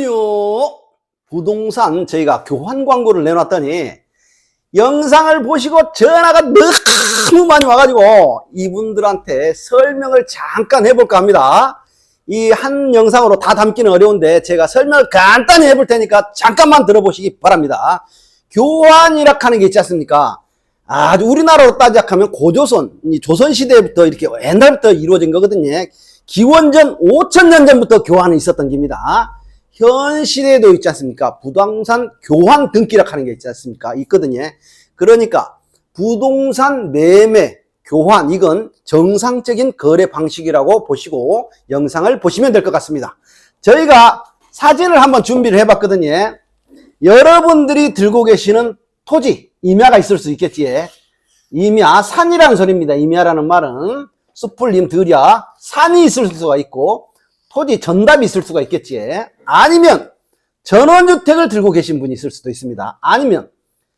여러분요, 부동산 저희가 교환 광고를 내놨더니 영상을 보시고 전화가 너무 많이 와가지고 이분들한테 설명을 잠깐 해볼까 합니다. 이 한 영상으로 다 담기는 어려운데 제가 설명을 간단히 해볼 테니까 잠깐만 들어보시기 바랍니다. 교환이라 하는 게 있지 않습니까? 아주 우리나라로 따지자면 고조선, 조선시대부터 이렇게 옛날부터 이루어진 거거든요. 기원전 5000년 전부터 교환이 있었던 겁니다. 현 시대에도 있지 않습니까? 부동산 교환 등기라 하는 게 있지 않습니까? 있거든요. 그러니까 부동산 매매, 교환, 이건 정상적인 거래 방식이라고 보시고 영상을 보시면 될 것 같습니다. 저희가 사진을 한번 준비를 해봤거든요. 여러분들이 들고 계시는 토지, 임야가 있을 수 있겠지. 임야, 산이라는 소리입니다. 임야라는 말은 숲을 님들여 산이 있을 수가 있고 토지 전답이 있을 수가 있겠지. 아니면 전원주택을 들고 계신 분이 있을 수도 있습니다. 아니면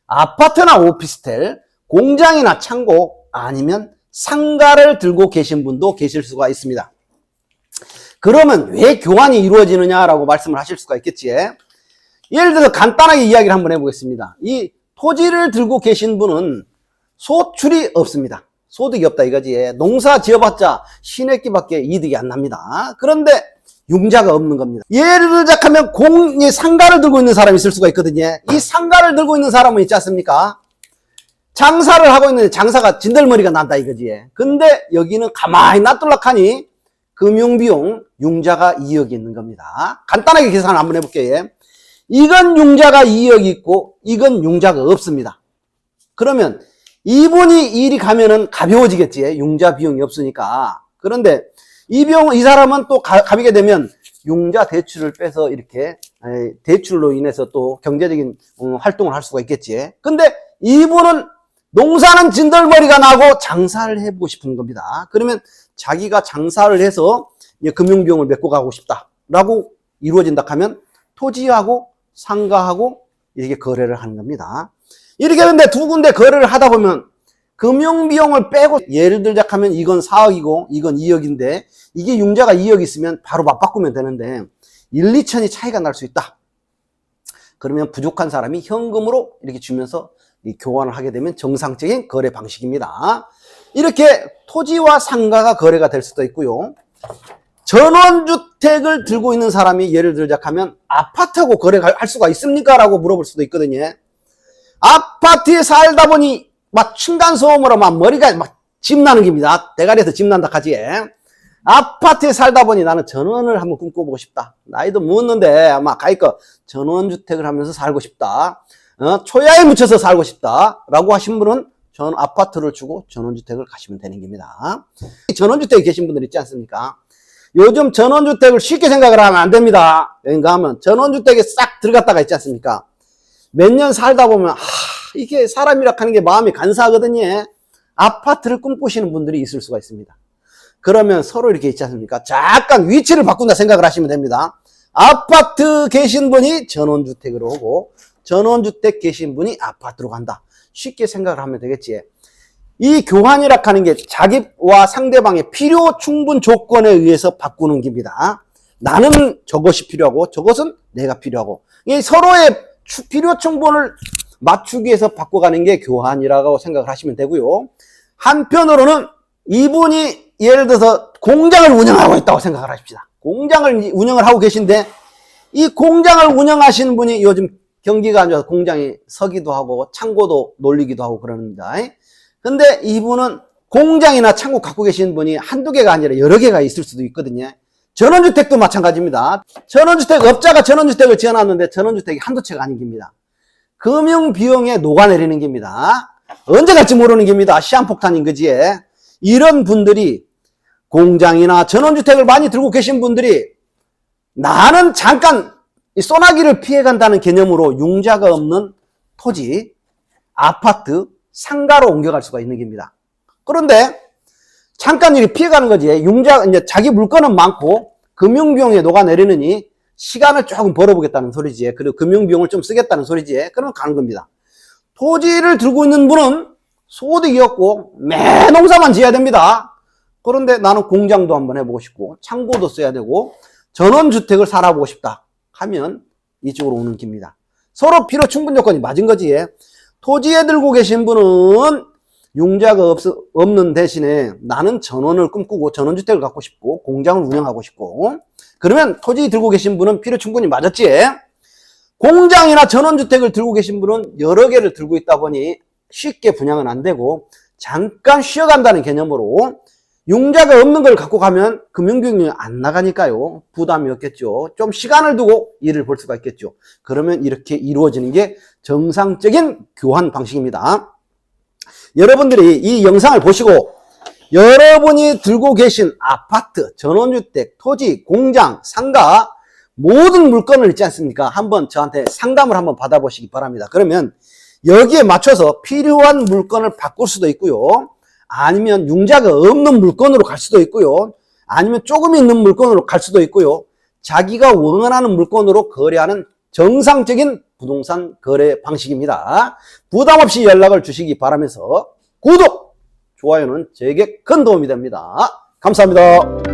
아파트나 오피스텔, 공장이나 창고, 아니면 상가를 들고 계신 분도 계실 수가 있습니다. 그러면 왜 교환이 이루어지느냐라고 말씀을 하실 수가 있겠지. 예를 들어서 간단하게 이야기를 한번 해보겠습니다. 이 토지를 들고 계신 분은 소출이 없습니다. 소득이 없다 이거지. 농사 지어봤자 시내끼밖에 이득이 안 납니다. 그런데 융자가 없는 겁니다. 예를 들자면 상가를 들고 있는 사람이 있을 수가 있거든요. 이 상가를 들고 있는 사람은 있지 않습니까? 장사를 하고 있는데 장사가 진덜머리가 난다 이거지. 근데 여기는 가만히 놔둘락하니 금융비용 융자가 2억이 있는 겁니다. 간단하게 계산을 한번 해볼게요. 이건 융자가 2억이 있고 이건 융자가 없습니다. 그러면 이분이 일이 가면은 가벼워지겠지. 융자 비용이 없으니까. 그런데 이 사람은 또 가비게 되면 융자 대출을 빼서 이렇게 대출로 인해서 또 경제적인 활동을 할 수가 있겠지. 근데 이분은 농사는 진덜머리가 나고 장사를 해보고 싶은 겁니다. 그러면 자기가 장사를 해서 금융비용을 메꿔 가고 싶다라고 이루어진다 하면 토지하고 상가하고 이렇게 거래를 하는 겁니다. 이렇게 하는데 두 군데 거래를 하다 보면 금융비용을 빼고 예를 들자면 이건 4억이고 이건 2억인데 이게 융자가 2억 있으면 바로 맞바꾸면 되는데 1, 2천이 차이가 날 수 있다. 그러면 부족한 사람이 현금으로 이렇게 주면서 이 교환을 하게 되면 정상적인 거래 방식입니다. 이렇게 토지와 상가가 거래가 될 수도 있고요. 전원주택을 들고 있는 사람이 예를 들자면 아파트하고 거래할 수가 있습니까? 라고 물어볼 수도 있거든요. 아파트에 살다 보니 막 층간소음으로 막 머리가 막 집나는 겁니다. 대가리에서 집난다 하지. 아파트에 살다 보니 나는 전원을 한번 꿈꿔보고 싶다. 나이도 묻는데 아마 가니까 전원주택을 하면서 살고 싶다. 초야에 묻혀서 살고 싶다. 라고 하신 분은 전 아파트를 주고 전원주택을 가시면 되는 겁니다. 전원주택에 계신 분들 있지 않습니까? 요즘 전원주택을 쉽게 생각을 하면 안 됩니다. 왜인가 하면 전원주택에 싹 들어갔다가 있지 않습니까? 몇 년 살다 보면 이게 사람이라 하는 게 마음이 간사하거든요. 아파트를 꿈꾸시는 분들이 있을 수가 있습니다. 그러면 서로 이렇게 있지 않습니까? 잠깐 위치를 바꾼다 생각을 하시면 됩니다. 아파트 계신 분이 전원주택으로 오고 전원주택 계신 분이 아파트로 간다. 쉽게 생각을 하면 되겠지. 이 교환이라 하는 게 자기와 상대방의 필요 충분 조건에 의해서 바꾸는 겁니다. 나는 저것이 필요하고 저것은 내가 필요하고 이 서로의 필요 충분을 맞추기 위해서 바꿔가는 게 교환이라고 생각을 하시면 되고요. 한편으로는 이분이 예를 들어서 공장을 운영하고 있다고 생각을 하십시다. 공장을 운영을 하고 계신데 이 공장을 운영하시는 분이 요즘 경기가 안 좋아서 공장이 서기도 하고 창고도 놀리기도 하고 그럽니다. 근데 이분은 공장이나 창고 갖고 계신 분이 한두 개가 아니라 여러 개가 있을 수도 있거든요. 전원주택도 마찬가지입니다. 전원주택 업자가 전원주택을 지어놨는데 전원주택이 한두 채가 아닌 겁니다. 금융비용에 녹아내리는 겁니다. 언제 갈지 모르는 겁니다. 시한폭탄인 거지. 이런 분들이 공장이나 전원주택을 많이 들고 계신 분들이 나는 잠깐 소나기를 피해간다는 개념으로 융자가 없는 토지, 아파트, 상가로 옮겨갈 수가 있는 겁니다. 그런데 잠깐 이렇게 피해가는 거지. 이제 자기 물건은 많고 금융비용에 녹아내리느니 시간을 조금 벌어보겠다는 소리지. 그리고 금융비용을 좀 쓰겠다는 소리지. 그러면 가는 겁니다. 토지를 들고 있는 분은 소득이 없고 매 농사만 지어야 됩니다. 그런데 나는 공장도 한번 해보고 싶고 창고도 써야 되고 전원주택을 살아보고 싶다 하면 이쪽으로 오는 길입니다. 서로 필요 충분 조건이 맞은 거지. 토지에 들고 계신 분은 융자가 없는 대신에 나는 전원을 꿈꾸고 전원주택을 갖고 싶고 공장을 운영하고 싶고, 그러면 토지 들고 계신 분은 필요 충분히 맞았지. 공장이나 전원주택을 들고 계신 분은 여러 개를 들고 있다 보니 쉽게 분양은 안 되고 잠깐 쉬어간다는 개념으로 융자가 없는 걸 갖고 가면 금융비용이 안 나가니까요. 부담이 없겠죠. 좀 시간을 두고 일을 볼 수가 있겠죠. 그러면 이렇게 이루어지는 게 정상적인 교환 방식입니다. 여러분들이 이 영상을 보시고 여러분이 들고 계신 아파트, 전원주택, 토지, 공장, 상가 모든 물건을 있지 않습니까? 한번 저한테 상담을 한번 받아보시기 바랍니다. 그러면 여기에 맞춰서 필요한 물건을 바꿀 수도 있고요. 아니면 융자가 없는 물건으로 갈 수도 있고요. 아니면 조금 있는 물건으로 갈 수도 있고요. 자기가 원하는 물건으로 거래하는 정상적인 부동산 거래 방식입니다. 부담 없이 연락을 주시기 바라면서 구독, 좋아요는 저에게 큰 도움이 됩니다. 감사합니다.